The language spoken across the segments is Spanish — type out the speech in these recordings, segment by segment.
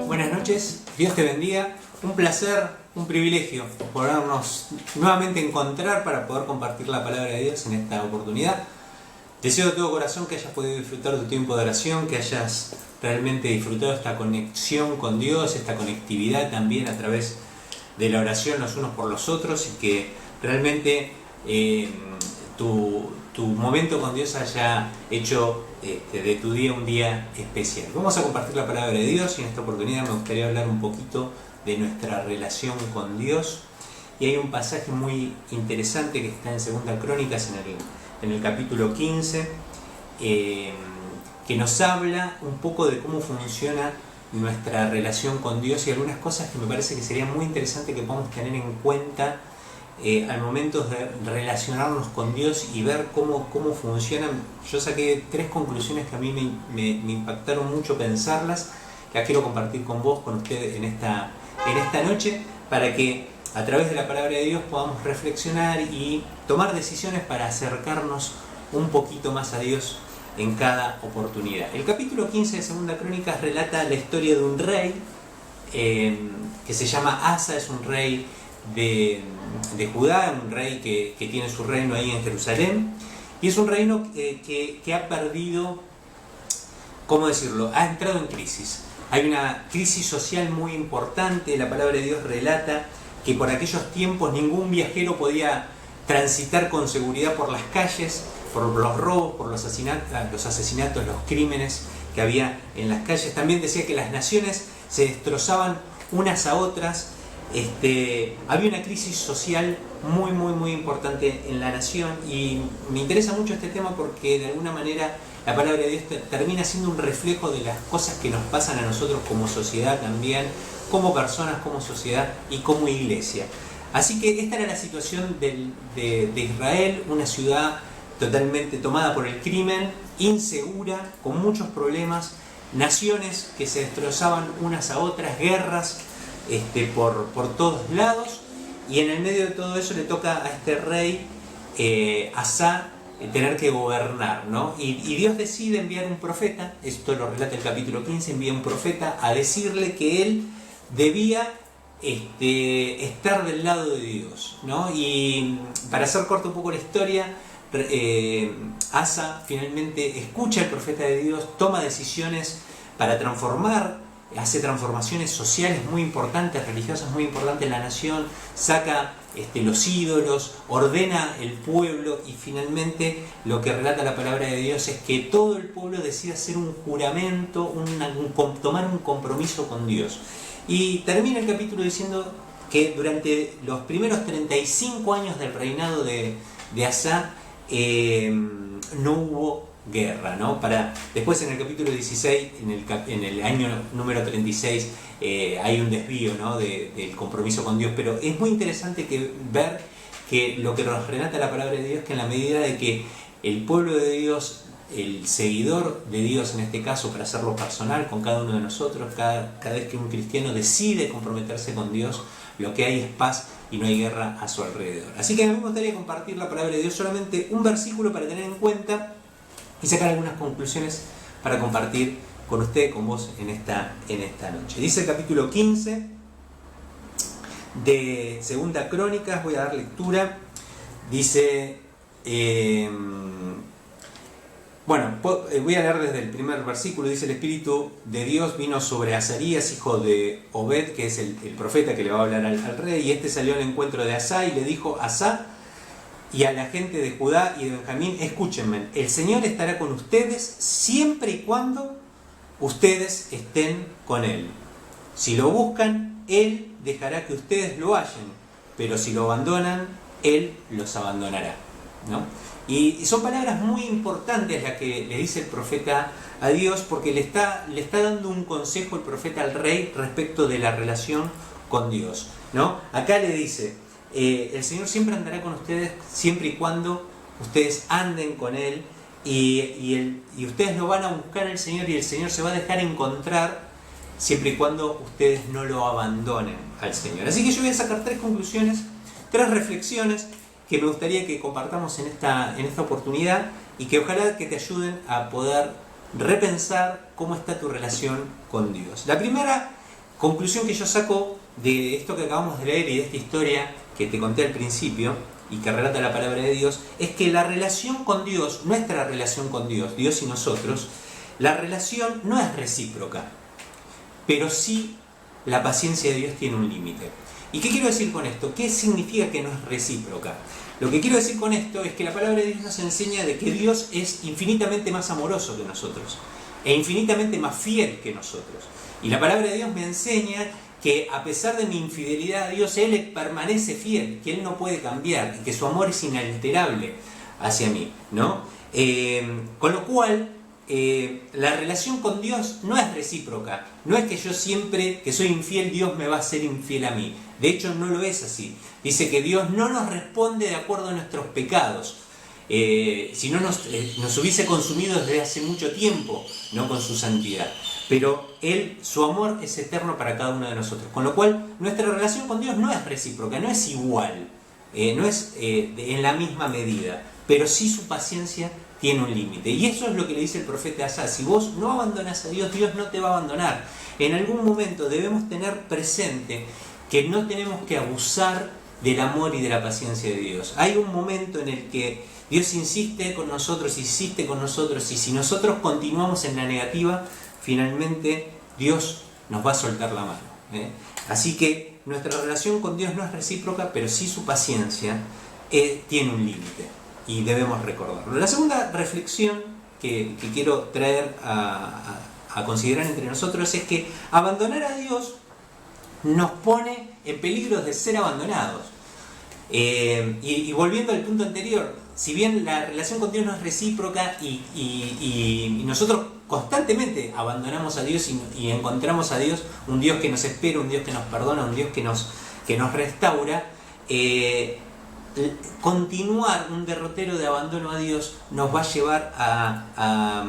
Buenas noches, Dios te bendiga. Un placer, un privilegio podernos nuevamente encontrar para poder compartir la palabra de Dios en esta oportunidad. Deseo de todo corazón que hayas podido disfrutar tu tiempo de oración, que hayas realmente disfrutado esta conexión con Dios, esta conectividad también a través de la oración los unos por los otros, y que realmente tu momento con Dios haya hecho de tu día un día especial. Vamos a compartir la palabra de Dios y en esta oportunidad me gustaría hablar un poquito de nuestra relación con Dios. Y hay un pasaje muy interesante que está en Segunda Crónicas, en el capítulo 15, que nos habla un poco de cómo funciona nuestra relación con Dios y algunas cosas que me parece que sería muy interesante que podamos tener en cuenta al momento de relacionarnos con Dios y ver cómo funcionan. Yo saqué 3 conclusiones que a mí me impactaron mucho pensarlas. Las quiero compartir con vos, con ustedes en esta noche, para que a través de la palabra de Dios podamos reflexionar y tomar decisiones para acercarnos un poquito más a Dios en cada oportunidad. El capítulo 15 de Segunda Crónicas relata la historia de un rey que se llama Asa. Es un rey de Judá, un rey que tiene su reino ahí en Jerusalén, y es un reino que ha perdido, ¿cómo decirlo?, ha entrado en crisis. Hay una crisis social muy importante. La palabra de Dios relata que por aquellos tiempos ningún viajero podía transitar con seguridad por las calles, por los robos, por los asesinatos, los crímenes que había en las calles. También decía que las naciones se destrozaban unas a otras. Había una crisis social muy importante en la nación, y me interesa mucho este tema porque de alguna manera la palabra de Dios termina siendo un reflejo de las cosas que nos pasan a nosotros como sociedad también, como personas, como sociedad y como iglesia. Así que esta era la situación de Israel, una ciudad totalmente tomada por el crimen, insegura, con muchos problemas, naciones que se destrozaban unas a otras, guerras por todos lados, y en el medio de todo eso le toca a este rey Asa tener que gobernar, ¿no? Y Dios decide enviar un profeta. Esto lo relata el capítulo 15. Envía un profeta a decirle que él debía estar del lado de Dios, ¿no? Y para hacer corto un poco la historia, Asa finalmente escucha al profeta de Dios, toma decisiones para transformar, hace transformaciones sociales muy importantes, religiosas muy importantes en la nación, saca los ídolos, ordena el pueblo, y finalmente lo que relata la palabra de Dios es que todo el pueblo decide hacer un juramento, tomar un compromiso con Dios. Y termina el capítulo diciendo que durante los primeros 35 años del reinado de Asa no hubo guerra, ¿no? Después en el capítulo 16, en el año número 36, hay un desvío, ¿no?, del compromiso con Dios. Pero es muy interesante ver que lo que nos relata la palabra de Dios, que en la medida de que el pueblo de Dios, el seguidor de Dios en este caso, para hacerlo personal con cada uno de nosotros, cada vez que un cristiano decide comprometerse con Dios, lo que hay es paz y no hay guerra a su alrededor. Así que a mí me gustaría compartir la palabra de Dios, solamente un versículo para tener en cuenta y sacar algunas conclusiones para compartir con usted, con vos en esta noche. Dice el capítulo 15 de Segunda Crónicas, voy a dar lectura. Dice, voy a leer desde el primer versículo. Dice: el Espíritu de Dios vino sobre Azarías, hijo de Obed, que es el profeta que le va a hablar al rey, y este salió al encuentro de Asa y le dijo: Asa y a la gente de Judá y de Benjamín, escúchenme, el Señor estará con ustedes siempre y cuando ustedes estén con Él. Si lo buscan, Él dejará que ustedes lo hallen, pero si lo abandonan, Él los abandonará, ¿no? Y son palabras muy importantes las que le dice el profeta a Dios, porque le está dando un consejo el profeta al rey respecto de la relación con Dios, ¿no? Acá le dice: el Señor siempre andará con ustedes siempre y cuando ustedes anden con Él, y ustedes lo van a buscar al Señor, y el Señor se va a dejar encontrar siempre y cuando ustedes no lo abandonen al Señor. Así que yo voy a sacar 3 conclusiones, 3 reflexiones que me gustaría que compartamos en esta oportunidad, y que ojalá que te ayuden a poder repensar cómo está tu relación con Dios. La primera conclusión que yo saco de esto que acabamos de leer y de esta historia que te conté al principio y que relata la palabra de Dios, es que la relación con Dios, nuestra relación con Dios, Dios y nosotros, la relación no es recíproca, pero sí la paciencia de Dios tiene un límite. ¿Y qué quiero decir con esto? ¿Qué significa que no es recíproca? Lo que quiero decir con esto es que la palabra de Dios nos enseña de que Dios es infinitamente más amoroso que nosotros e infinitamente más fiel que nosotros. Y la palabra de Dios me enseña que a pesar de mi infidelidad a Dios, Él permanece fiel, que Él no puede cambiar y que su amor es inalterable hacia mí, ¿no? Con lo cual, la relación con Dios no es recíproca. No es que yo siempre que soy infiel, Dios me va a ser infiel a mí. De hecho, no lo es así. Dice que Dios no nos responde de acuerdo a nuestros pecados. Si no nos hubiese consumido desde hace mucho tiempo, no con su santidad. Pero Él, su amor es eterno para cada uno de nosotros. Con lo cual, nuestra relación con Dios no es recíproca, no es igual, no es en la misma medida, pero sí su paciencia tiene un límite. Y eso es lo que le dice el profeta Asaf: si vos no abandonás a Dios, Dios no te va a abandonar. En algún momento debemos tener presente que no tenemos que abusar del amor y de la paciencia de Dios. Hay un momento en el que Dios insiste con nosotros, y si nosotros continuamos en la negativa, finalmente Dios nos va a soltar la mano. Así que nuestra relación con Dios no es recíproca, pero sí su paciencia tiene un límite y debemos recordarlo. La segunda reflexión que quiero traer a considerar entre nosotros es que abandonar a Dios nos pone en peligro de ser abandonados. Y volviendo al punto anterior, si bien la relación con Dios no es recíproca y nosotros constantemente abandonamos a Dios y encontramos a Dios, un Dios que nos espera, un Dios que nos perdona, un Dios que nos restaura, continuar un derrotero de abandono a Dios nos va a llevar a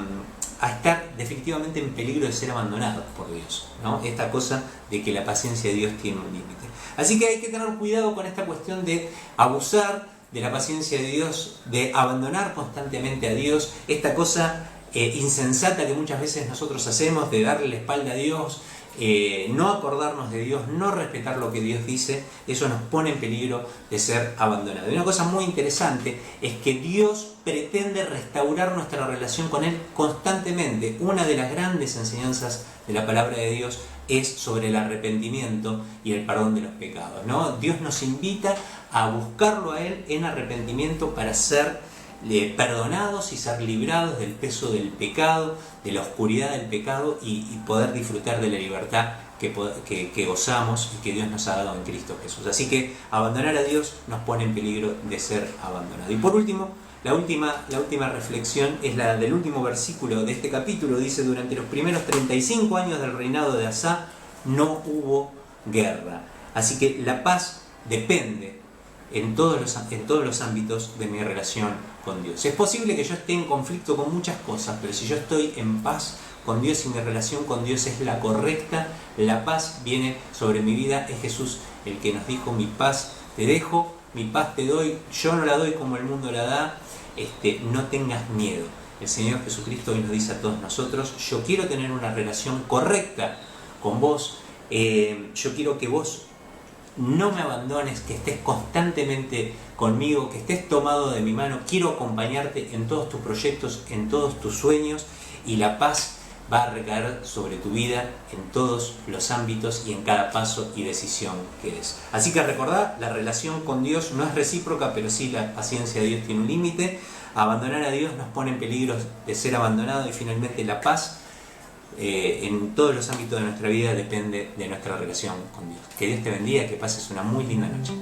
estar definitivamente en peligro de ser abandonados por Dios, ¿no? Esta cosa de que la paciencia de Dios tiene un límite. Así que hay que tener cuidado con esta cuestión de abusar de la paciencia de Dios, de abandonar constantemente a Dios, esta cosa insensata que muchas veces nosotros hacemos de darle la espalda a Dios, no acordarnos de Dios, no respetar lo que Dios dice. Eso nos pone en peligro de ser abandonados. Y una cosa muy interesante es que Dios pretende restaurar nuestra relación con Él constantemente. Una de las grandes enseñanzas de la palabra de Dios es sobre el arrepentimiento y el perdón de los pecados, ¿no? Dios nos invita a buscarlo a Él en arrepentimiento para ser perdonados y ser librados del peso del pecado, de la oscuridad del pecado y poder disfrutar de la libertad que gozamos y que Dios nos ha dado en Cristo Jesús. Así que abandonar a Dios nos pone en peligro de ser abandonados. Y por último, la última reflexión es la del último versículo de este capítulo. Dice: durante los primeros 35 años del reinado de Asa no hubo guerra. Así que la paz depende en todos los ámbitos de mi relación con Dios. Es posible que yo esté en conflicto con muchas cosas, pero si yo estoy en paz con Dios y mi relación con Dios es la correcta, la paz viene sobre mi vida. Es Jesús el que nos dijo: mi paz te dejo, mi paz te doy, yo no la doy como el mundo la da, no tengas miedo. El Señor Jesucristo hoy nos dice a todos nosotros: yo quiero tener una relación correcta con vos, yo quiero que vos no me abandones, que estés constantemente conmigo, que estés tomado de mi mano. Quiero acompañarte en todos tus proyectos, en todos tus sueños, y la paz va a recaer sobre tu vida en todos los ámbitos y en cada paso y decisión que des. Así que recordá, la relación con Dios no es recíproca, pero sí la paciencia de Dios tiene un límite. Abandonar a Dios nos pone en peligro de ser abandonado, y finalmente la paz en todos los ámbitos de nuestra vida depende de nuestra relación con Dios. Que Dios te bendiga, que pases una muy linda noche.